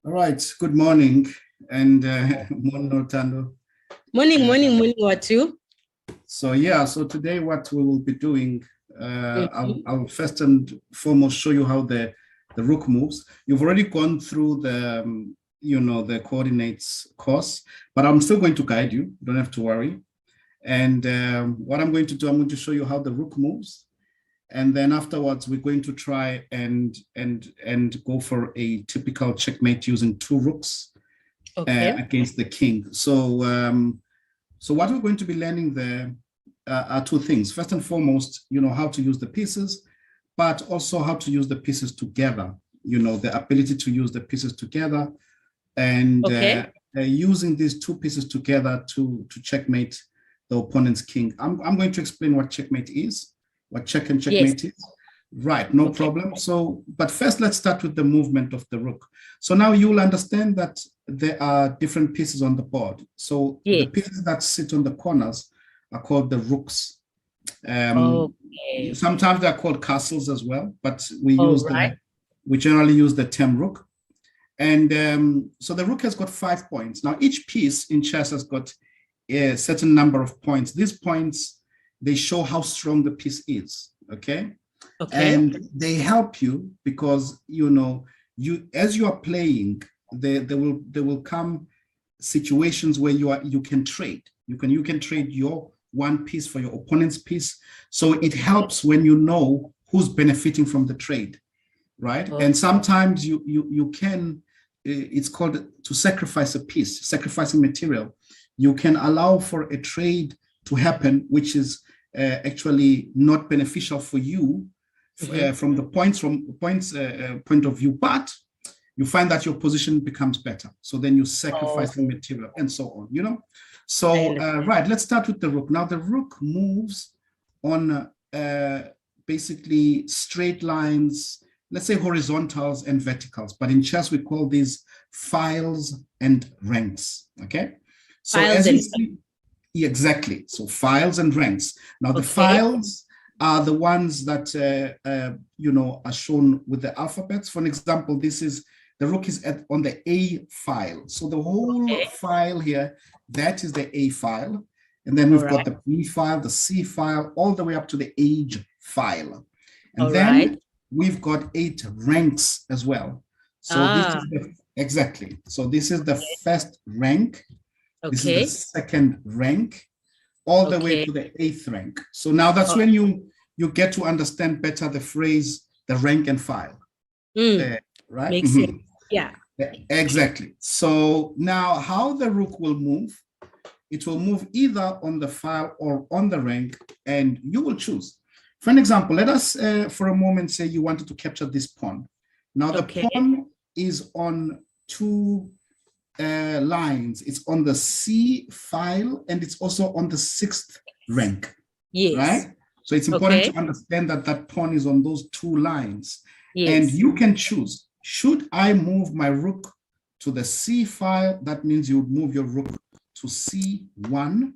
All right, good morning and morning, Noluthando. Morning, Watu. So today what we will be doing, I'll first and foremost show you how the rook moves. You've already gone through the coordinates course, but I'm still going to guide you. You don't have to worry. And what I'm going to do, I'm going to show you how the rook moves. And then afterwards, we're going to try and go for a typical checkmate using two rooks against the king. So what we're going to be learning there are two things. First and foremost, how to use the pieces, but also how to use the pieces together. The ability to use the pieces together, and using these two pieces together to checkmate the opponent's king. I'm going to explain what checkmate is. What check and checkmate is. Right, no problem. So, but first let's start with the movement of the rook. So now you'll understand that there are different pieces on the board. So the pieces that sit on the corners are called the rooks. Sometimes they're called castles as well, but we generally use the term rook. And so the rook has got 5 points. Now each piece in chess has got a certain number of points. These points, they show how strong the piece is, okay? And they help you because as you are playing, there will come situations where you can trade. You can trade your one piece for your opponent's piece. So it helps when you know who's benefiting from the trade, right? And sometimes you can, it's called to sacrifice a piece, sacrificing material. You can allow for a trade to happen, which is actually not beneficial for you from the point of view, but you find that your position becomes better. So then you sacrifice the material and so on, So, right, let's start with the rook. Now the rook moves on basically straight lines, let's say horizontals and verticals, but in chess we call these files and ranks, okay? So as you see, exactly. So files and ranks. Now the files are the ones that are shown with the alphabets. For an example, the rook is on the A file. So the whole file here, that is the A file. And then we've got the B file, the C file, all the way up to the H file. And then we've got 8 ranks as well. So this is So this is the first rank. This is the second rank, all the way to the 8th rank. So now that's when you get to understand better the phrase, the rank and file. Right? Makes sense. Yeah. Exactly. So now how the rook will move, it will move either on the file or on the rank, and you will choose. For an example, let us for a moment say you wanted to capture this pawn. Now the pawn is on 2 lines. It's on the C file and it's also on the 6th rank. Right? So it's important to understand that that pawn is on those 2 lines. And you can choose, should I move my rook to the C file? That means you would move your rook to C1,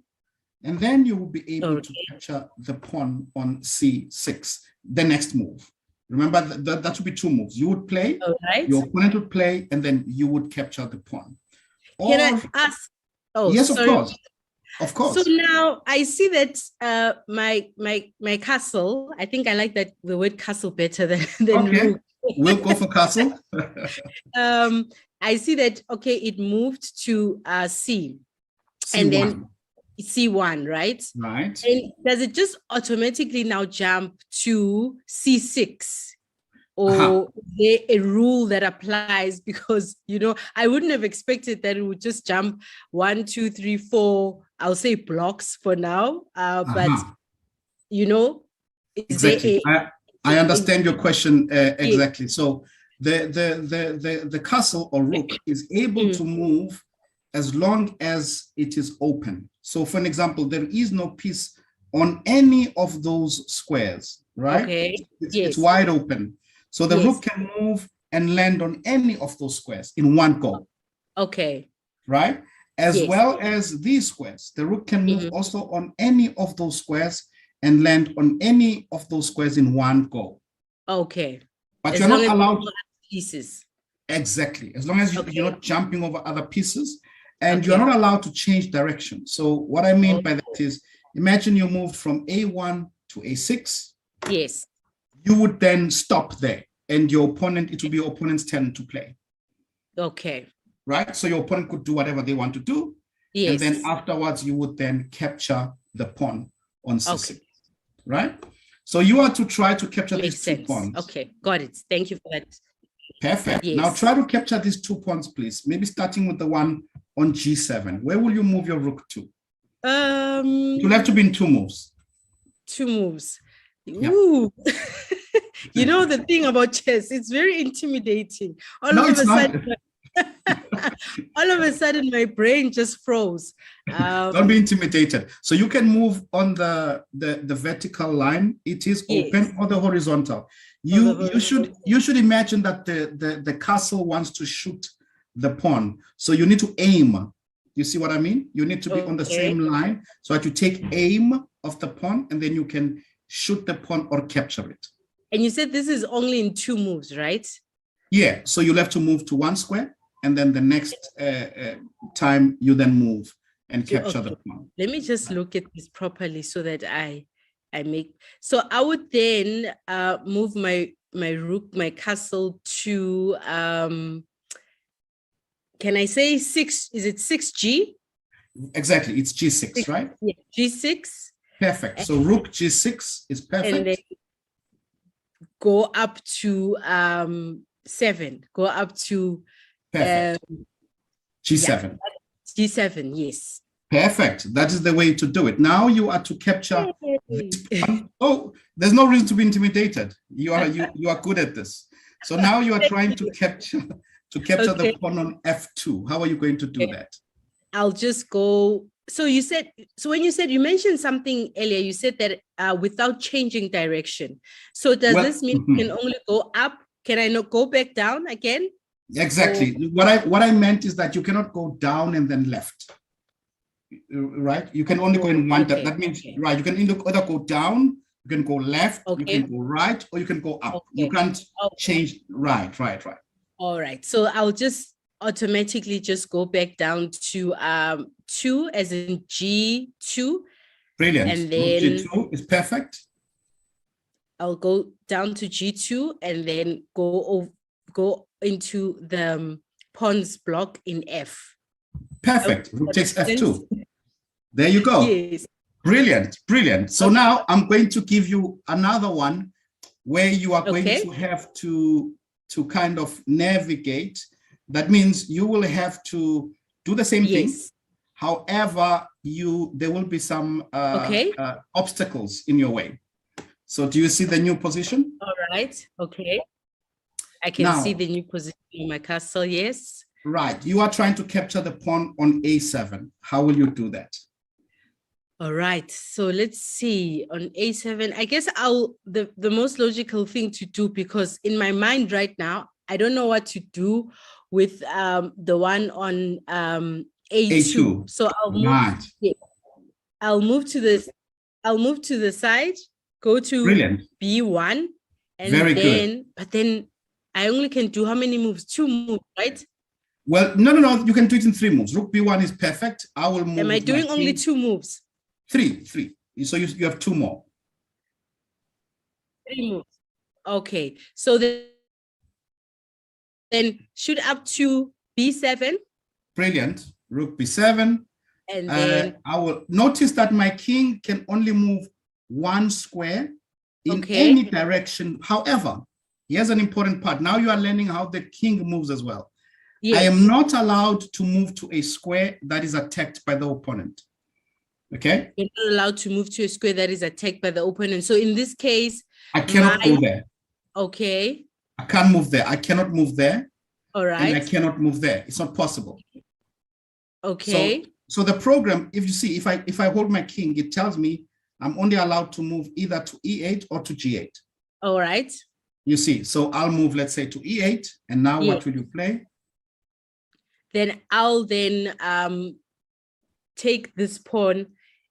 and then you will be able to capture the pawn on C6, the next move. Remember, that would be 2 moves. You would play, your opponent would play, and then you would capture the pawn. Can I ask? Yes, sorry. Of course. So now I see that my castle, I think I like the word castle better than rook. We'll go for castle. I see that, it moved to C. C1. And then C1, right? Right. And does it just automatically now jump to C6? Or is there a rule that applies? Because, I wouldn't have expected that it would just jump 1, 2, 3, 4, I'll say blocks for now. But, exactly. I understand your question exactly. So the castle or rook is able to move as long as it is open. So for an example, there is no piece on any of those squares, right? It's wide open. So the rook can move and land on any of those squares in one go. Right? As well as these squares. The rook can move also on any of those squares and land on any of those squares in one go. But you're not allowed pieces. Exactly. As long as Okay. you're not jumping over other pieces, and Okay. you're not allowed to change direction. So what I mean by that Okay. is, imagine you moved from A1 to A6. Yes. You would then stop there, and your opponent, it will be your opponent's turn to play. Okay. Right? So your opponent could do whatever they want to do. Yes. And then afterwards, you would then capture the pawn on C6. Okay. Right? So you are to try to capture Makes these two sense. pawns. Okay, got it. Thank you for that. Perfect. Yes. Now try to capture these 2 pawns, please. Maybe starting with the one on G7. Where will you move your rook to? It will have to be in 2 moves. 2 moves. Yeah. Ooh. You know the thing about chess, it's very intimidating. All No, of it's a not. sudden, all of a sudden, my brain just froze. Don't be intimidated. So you can move on the vertical line. It is Yes. open, or the horizontal. You should imagine that the castle wants to shoot the pawn. So you need to aim. You see what I mean? You need to be on the same line, so that you take aim of the pawn, and then you can shoot the pawn or capture it. And you said this is only in 2 moves, right? Yeah. So you'll have to move to 1 square, and then the next time you then move and capture the pawn. Let me just look at this properly so that I make. So I would then move my rook, my castle to can I say 6? Is it 6G? Exactly. It's G6, right? Yeah, G6. Perfect. So rook G6 is perfect. And then go up to 7. Go up to Perfect. G7. Yeah, G7, yes. Perfect. That is the way to do it. Now you are to capture this pawn. Oh, there's no reason to be intimidated. You are good at this. So now you are trying to capture the pawn on F2. How are you going to do that? I'll just go. So when you mentioned something earlier, you said that without changing direction. So does this mean you can only go up? Can I not go back down again? Exactly. What I meant is that you cannot go down and then left. Right? You can only go in one. That means right. You can either go down, you can go left, you can go right, or you can go up. You can't change right. All right. So I'll just automatically just go back down to 2, as in G2. Brilliant. And then G2 is perfect. I'll go down to G2 and then go into the pawns block in F. Perfect. Rook takes F2. There you go. Yes. Brilliant. So now I'm going to give you another one where you are going to have to kind of navigate. That means you will have to do the same thing. However, there will be some obstacles in your way. So do you see the new position? All right. Okay. I can see the new position in my castle. Yes. Right. You are trying to capture the pawn on A7. How will you do that? All right. So let's see. On A7, I guess the most logical thing to do, because in my mind right now, I don't know what to do with the one on A2. So I'll move. Yeah, I'll move to the side. Go to B1, and but then I only can do how many moves? 2 moves, right? Well, no. You can do it in 3 moves. Rook B1 is perfect. I will move. Am I doing only 2 moves? 3. So you have 2 more. 3 moves. Okay. So then shoot up to B7. Brilliant. Rook B7. And then I will notice that my king can only move 1 square in any direction. However, here's an important part. Now you are learning how the king moves as well. Yes. I am not allowed to move to a square that is attacked by the opponent. Okay? You're not allowed to move to a square that is attacked by the opponent. So in this case, I cannot go there. Okay. I can't move there. I cannot move there. All right. And I cannot move there. It's not possible. Okay. So the program, if you see, if I hold my king, it tells me I'm only allowed to move either to E8 or to G8. All right. You see, so I'll move, let's say, to E8. And now what will you play? Then I'll take this pawn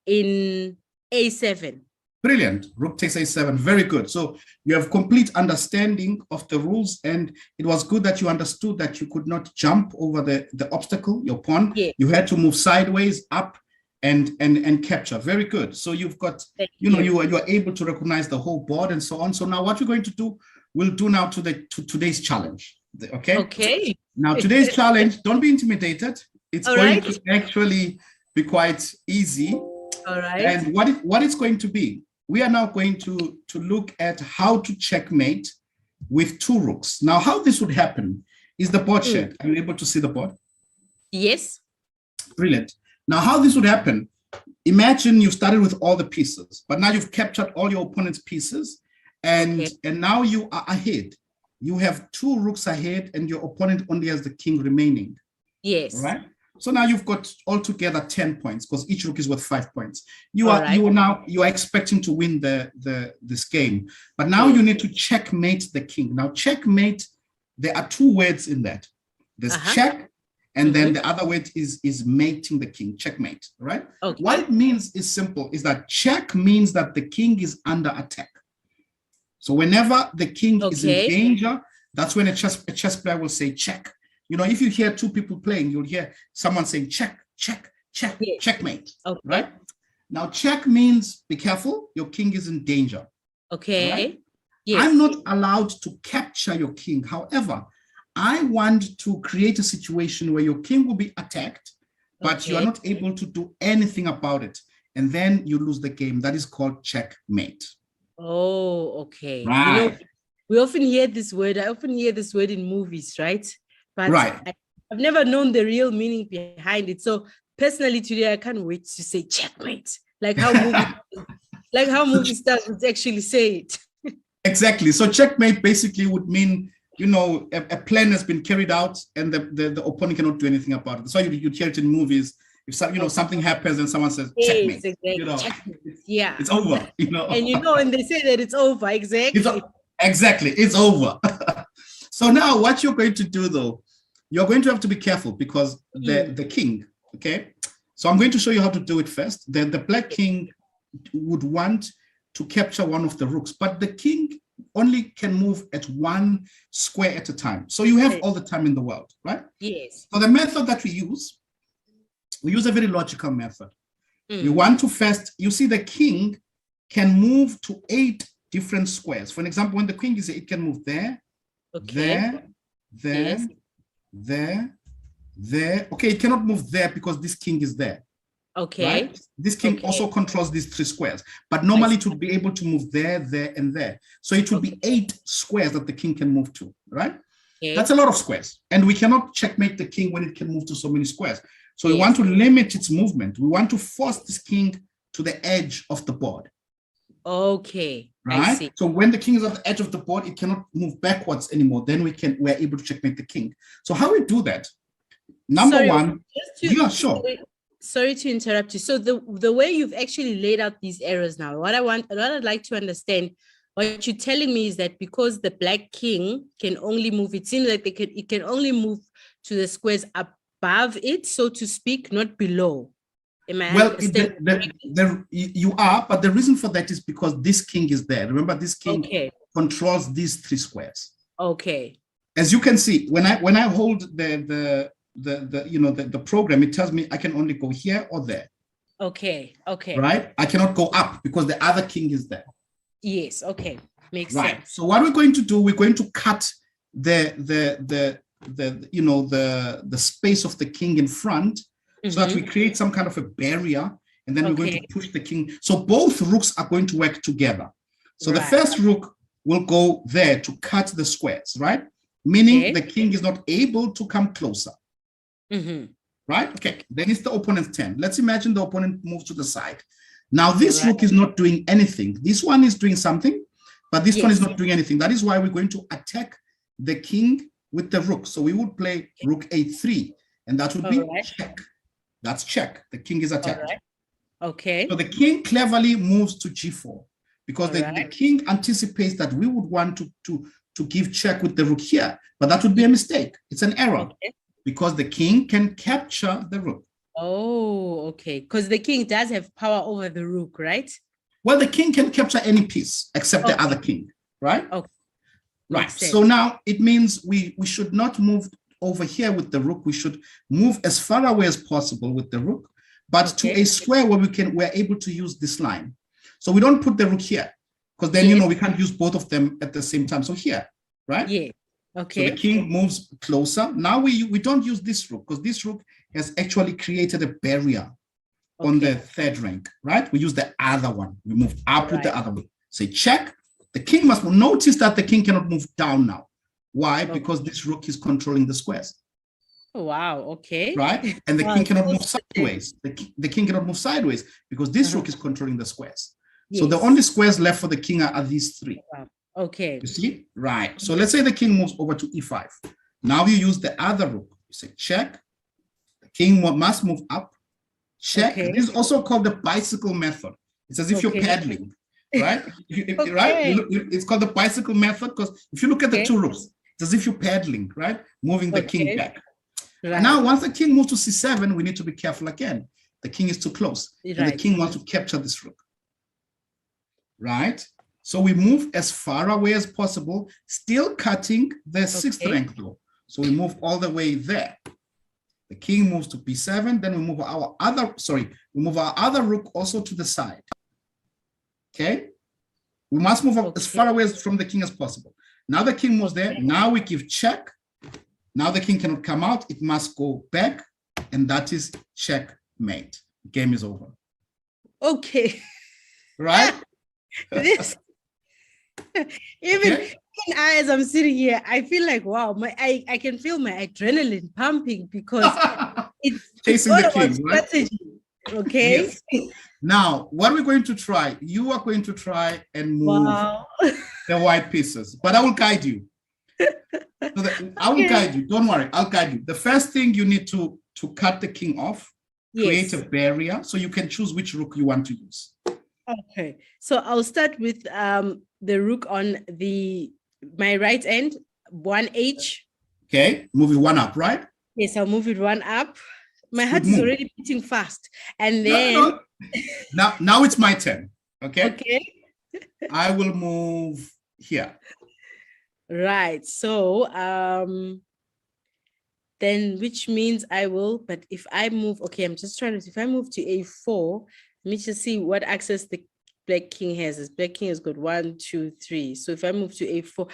in A7. Brilliant. Rook takes a7. Very good. So you have complete understanding of the rules, and it was good that you understood that you could not jump over the obstacle, your pawn. Yeah. You had to move sideways, up, and capture. Very good. So you've got, you are able to recognize the whole board and so on. So now what we're going to do, we'll do now to today's challenge. Okay. Okay. Now today's challenge, don't be intimidated. It's All going right. to actually be quite easy. All right. And what it's going to be, we are now going to look at how to checkmate with 2 rooks. Now, how this would happen is the board shared. Are you able to see the board? Yes. Brilliant. Now, how this would happen, imagine you started with all the pieces, but now you've captured all your opponent's pieces, and now you are ahead. You have 2 rooks ahead, and your opponent only has the king remaining. Yes. Right? So now you've got altogether 10 points because each rook is worth 5 points. You are expecting to win this game, but now you need to checkmate the king. Now checkmate, there are 2 words in that. There's check, and then the other word is mating the king, checkmate, right? Okay. What it means is simple, is that check means that the king is under attack. So whenever the king is in danger, that's when a chess player will say check. You know, if you hear 2 people playing, you'll hear someone saying check, check, check, checkmate, right? Now, check means be careful, your king is in danger. Okay. Right? Yes. I'm not allowed to capture your king. However, I want to create a situation where your king will be attacked, but you are not able to do anything about it. And then you lose the game. That is called checkmate. Oh, okay. Right. You know, we often hear this word. I often hear this word in movies, right? But I've never known the real meaning behind it. So personally today, I can't wait to say checkmate, like how movie stars would actually say it. Exactly. So checkmate basically would mean, you know, a plan has been carried out and the opponent cannot do anything about it. So you hear it in movies. If something happens and someone says checkmate, checkmate. It's over. And they say that it's over. Exactly. It's over. So now what you're going to do though, you're going to have to be careful because the king, okay? So I'm going to show you how to do it first. Then the black king would want to capture one of the rooks, but the king only can move at 1 square at a time. So you have all the time in the world, right? Yes. So the method that we use a very logical method. You want to first, you see the king can move to 8 different squares. For example, when the king is here, it can move there, there. Okay, it cannot move there because this king is there. Okay. Right? This king also controls these 3 squares, but normally it would be able to move there, there, and there. So it would be 8 squares that the king can move to, right? That's a lot of squares. And we cannot checkmate the king when it can move to so many squares. So we want to limit its movement. We want to force this king to the edge of the board. Okay. Right. I see. So when the king is at the edge of the board, it cannot move backwards anymore. Then we're able to checkmate the king. So how we do that? Number one, sure. Sorry to interrupt you. So the way you've actually laid out these arrows now, what I'd like to understand, what you're telling me is that because the black king can only move, it seems like it can only move to the squares above it, so to speak, not below. Well, you are, but the reason for that is because this king is there. Remember, this king controls these 3 squares. Okay. As you can see, when I hold the program, it tells me I can only go here or there. Okay. Okay. Right? I cannot go up because the other king is there. Yes. Okay. Makes sense. So what we're going to do, we're going to cut the space of the king in front, so that we create some kind of a barrier, and then we're going to push the king. So both rooks are going to work together. So the first rook will go there to cut the squares, right? Meaning the king is not able to come closer. Right? Okay. Then it's the opponent's turn. Let's imagine the opponent moves to the side. Now this rook is not doing anything. This one is doing something, but this one is not doing anything. That is why we're going to attack the king with the rook. So we would play rook a3, and that would be check. That's check. The king is attacked. Okay. So the king cleverly moves to g4 because the king anticipates that we would want to give check with the rook here, but that would be a mistake. It's an error because the king can capture the rook. Oh, okay. Because the king does have power over the rook, right? Well, the king can capture any piece except the other king, right? Okay. Right. So now it means we should not move over here with the rook. We should move as far away as possible with the rook, but to a square where we're able to use this line. So we don't put the rook here, because then, we can't use both of them at the same time. So here, right? Yeah. Okay. So the king moves closer. Now we don't use this rook, because this rook has actually created a barrier on the third rank, right? We use the other one. We move up with the other one. Say check. The king must notice that the king cannot move down now. Why? Because this rook is controlling the squares. Oh, wow. Okay. Right? And the king cannot move sideways. The king cannot move sideways because this rook is controlling the squares. Yes. So the only squares left for the king are these three. Wow. Okay. You see? Right. So let's say the king moves over to e5. Now you use the other rook. You say check. The king must move up. Check. Okay. This is also called the bicycle method. It's as if you're paddling, right? Right? It's called the bicycle method because if you look at the two rooks, it's as if you're paddling, right? Moving the king back. Right. Now, once the king moves to c7, we need to be careful again. The king is too close. Right. And the king wants to capture this rook. Right? So we move as far away as possible, still cutting the sixth rank though. So we move all the way there. The king moves to b7, then we move our other rook also to the side. Okay? We must move as far away from the king as possible. Now the king moves there. Now we give check. Now the king cannot come out. It must go back. And that is checkmate. Game is over. Okay. Right? This, even as I'm sitting here, I feel like, wow, I can feel my adrenaline pumping because it's all about strategy. Okay. Yes. Now, what we're going to try, you are going to try and move the white pieces, but I will guide you. I will guide you. Don't worry, I'll guide you. The first thing you need to cut the king off, create a barrier so you can choose which rook you want to use. Okay, so I'll start with the rook on my right end, 1h. Okay, move it one up, right? Yes, I'll move it one up. My heart is already beating fast. And then Now it's my turn. Okay. Okay. I will move here. Right. So then which means I will, but if I move, okay, I'm just trying to, if I move to a4, let me just see what access the black king has. This black king has got 1, 2, 3. So if I move to a4,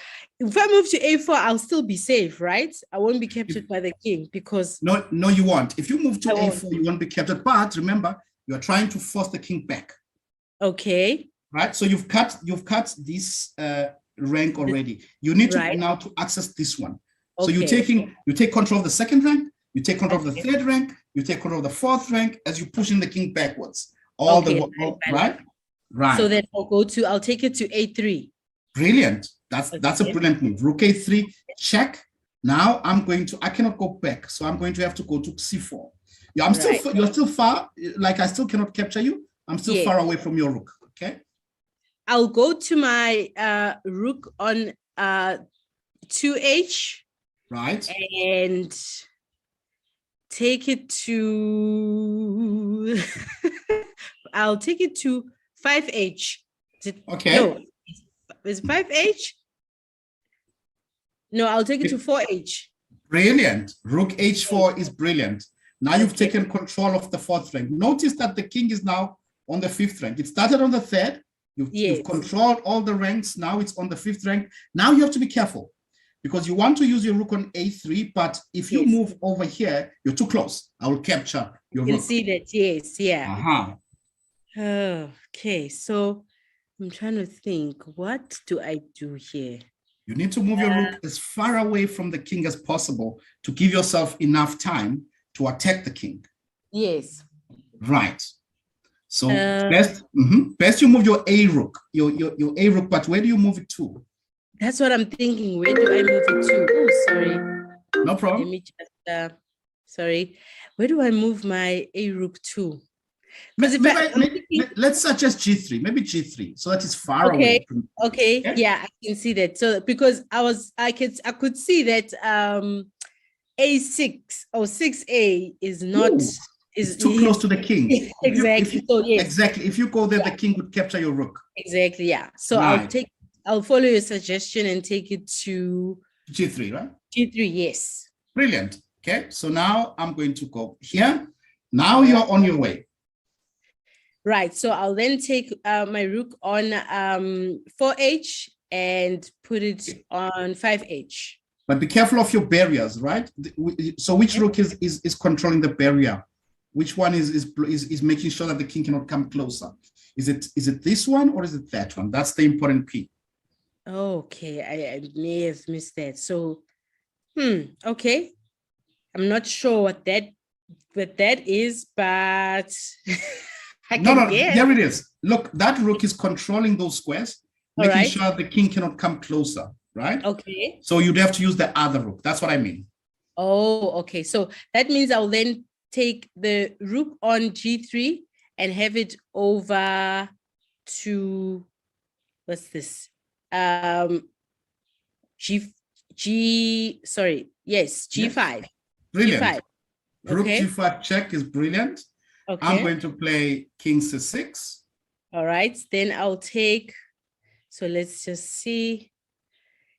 I'll still be safe, right? I won't be captured by the king because no, you won't. If you move to a4, you won't be captured. But remember, you are trying to force the king back. Okay. Right. So you've cut this rank already. You need to now to access this one. So you take control of the second rank, you take control of the third rank, you take control of the fourth rank as you're pushing the king backwards. Right. So then I'll take it to a3. Brilliant. That's a brilliant move. Rook a3, check. Now I cannot go back. So I'm going to have to go to c4. Yeah, you're still far, like I still cannot capture you. I'm still far away from your rook. Okay. I'll go to my rook on 2h. Right. And take it to I'll take it to 5h. Okay. No, is 5h? No, I'll take it to 4h. Brilliant. Rook h4 is brilliant. Now you've taken control of the fourth rank. Notice that the king is now on the fifth rank. It started on the third. You've controlled all the ranks. Now it's on the fifth rank. Now you have to be careful because you want to use your rook on a3, but if you move over here, you're too close. I will capture your rook. You can see that, yes, yeah. Uh-huh. Okay, so I'm trying to think, what do I do here? You need to move your rook as far away from the king as possible to give yourself enough time to attack the king. Yes. Right. So best you move your a rook, your a rook, but where do you move it to? That's what I'm thinking. Where do I move it to? Oh, sorry. No problem. Let me just sorry. Where do I move my a rook to? Let's suggest g3, maybe g3, so that is far away. Okay. Yeah, I can see that. So because I could see that a6 or 6a is not It's too close to the king. Exactly. Exactly. If you go there, the king would capture your rook. Exactly. Yeah. So right. I'll follow your suggestion and take it to G3, right? G3. Yes. Brilliant. Okay. So now I'm going to go here. Now you're on your way. Right. So I'll then take my rook on 4H and put it on 5H. But be careful of your barriers, right? So which rook is controlling the barrier? Which one is making sure that the king cannot come closer? Is it this one or is it that one? That's the important key. Okay, I may have missed that. So, okay. I'm not sure what that is, but I can guess. There it is. Look, that rook is controlling those squares, making sure the king cannot come closer, right? Okay. So you'd have to use the other rook. That's what I mean. Oh, okay. So that means I'll then take the rook on G3 and have it over to, what's this? G5. Brilliant. G5. Rook G5 check is brilliant. Okay. I'm going to play king C6. All right. Then I'll take, so let's just see.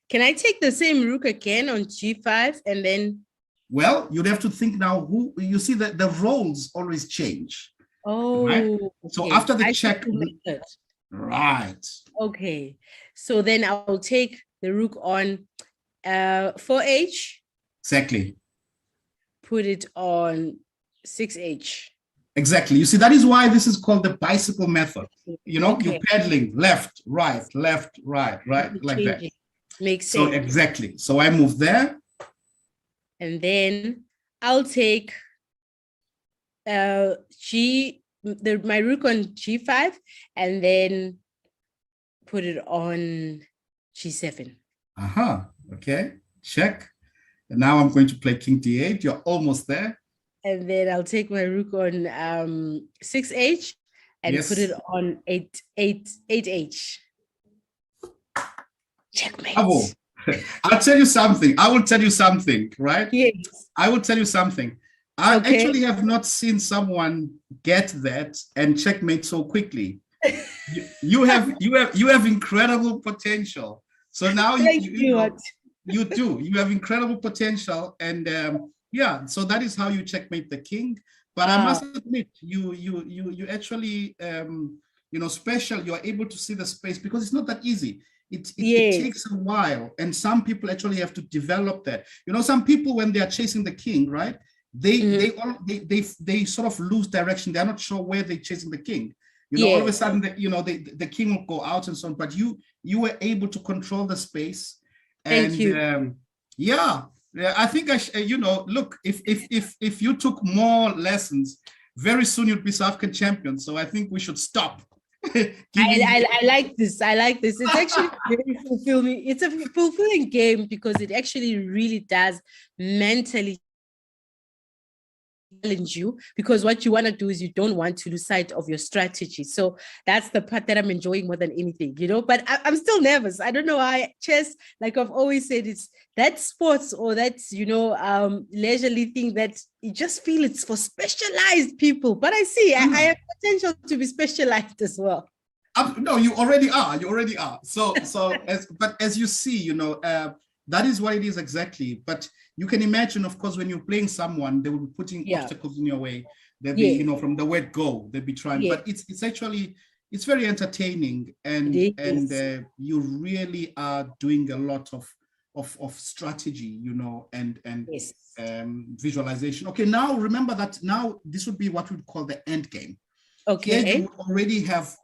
Can I take the same rook again on G5 and then? Well, you'd have to think now who, you see that the roles always change. Oh, right? okay. So after the check. Right. Okay. So then I'll take the rook on 4H. Exactly. Put it on 6H. Exactly. You see, that is why this is called the bicycle method. You know, you're pedaling left, right, like that. Makes sense. So exactly. So I move there. And then I'll take my rook on G5 and then put it on G7. Okay. Check. And now I'm going to play king D8. You're almost there. And then I'll take my rook on 6H and put it on 8H. Checkmate. Bravo. I'll tell you something. I will tell you something, right? Yes. I will tell you something. I actually have not seen someone get that and checkmate so quickly. you have incredible potential. So now you do. You have incredible potential, and so that is how you checkmate the king. But I must admit, you actually special. You are able to see the space because it's not that easy. It takes a while, and some people actually have to develop that. You know, some people when they are chasing the king, right? They sort of lose direction. They're not sure where they're chasing the king. You know, all of a sudden, the king will go out and so on. But you were able to control the space. And thank you. I think look, if you took more lessons, very soon you'd be South African champion. So I think we should stop. I like this. It's actually very fulfilling. It's a fulfilling game because it actually really does mentally challenge you, because what you want to do is you don't want to lose sight of your strategy. So that's the part that I'm enjoying more than anything, but I'm still nervous. I don't know why. Chess, like I've always said, it's that sports or that's leisurely thing that you just feel it's for specialized people. But I see I have potential to be specialized as well. No, you already are. So as you see, that is what it is exactly. But you can imagine, of course, when you're playing someone, they will be putting obstacles in your way. They'll be, from the word go, they'll be trying. But it's actually, it's very entertaining, and you really are doing a lot of strategy, and visualization. Okay, now remember that now this would be what we'd call the end game. Okay, here you already have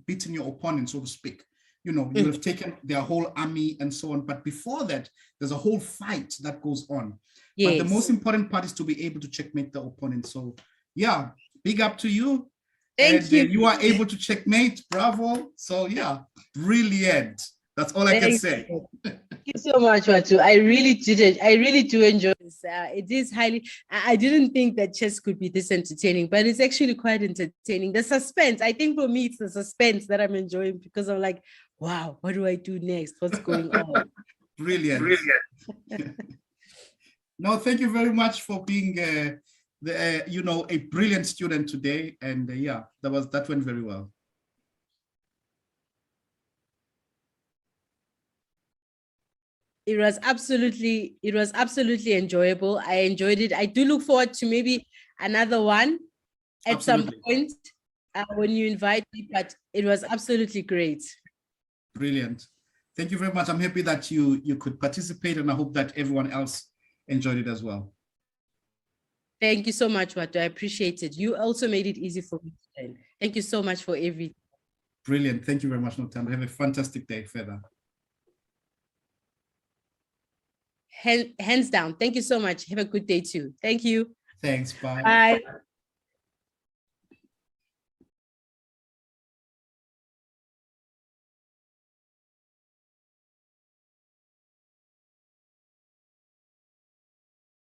beaten your opponent, so to speak. You have taken their whole army and so on. But before that, there's a whole fight that goes on. But the most important part is to be able to checkmate the opponent. So yeah, big up to you. Thank you. You are able to checkmate. Bravo. So yeah, brilliant. That's all I can say. Thank you so much, Watu. I really did it. I really do enjoy this. It is highly, I didn't think that chess could be this entertaining, but it's actually quite entertaining. The suspense, I think for me, it's the suspense that I'm enjoying, because I'm like, wow, what do I do next? What's going on? Brilliant. No, thank you very much for being a brilliant student today, and yeah, that went very well. It was absolutely enjoyable. I enjoyed it. I do look forward to maybe another one at some point when you invite me, but it was absolutely great. Brilliant. Thank you very much. I'm happy that you could participate, and I hope that everyone else enjoyed it as well. Thank you so much, Watu. I appreciate it. You also made it easy for me today. Thank you so much for everything. Brilliant. Thank you very much, Noluthando. Have a fantastic day further. Hands down. Thank you so much. Have a good day too. Thank you. Thanks. Bye. Bye.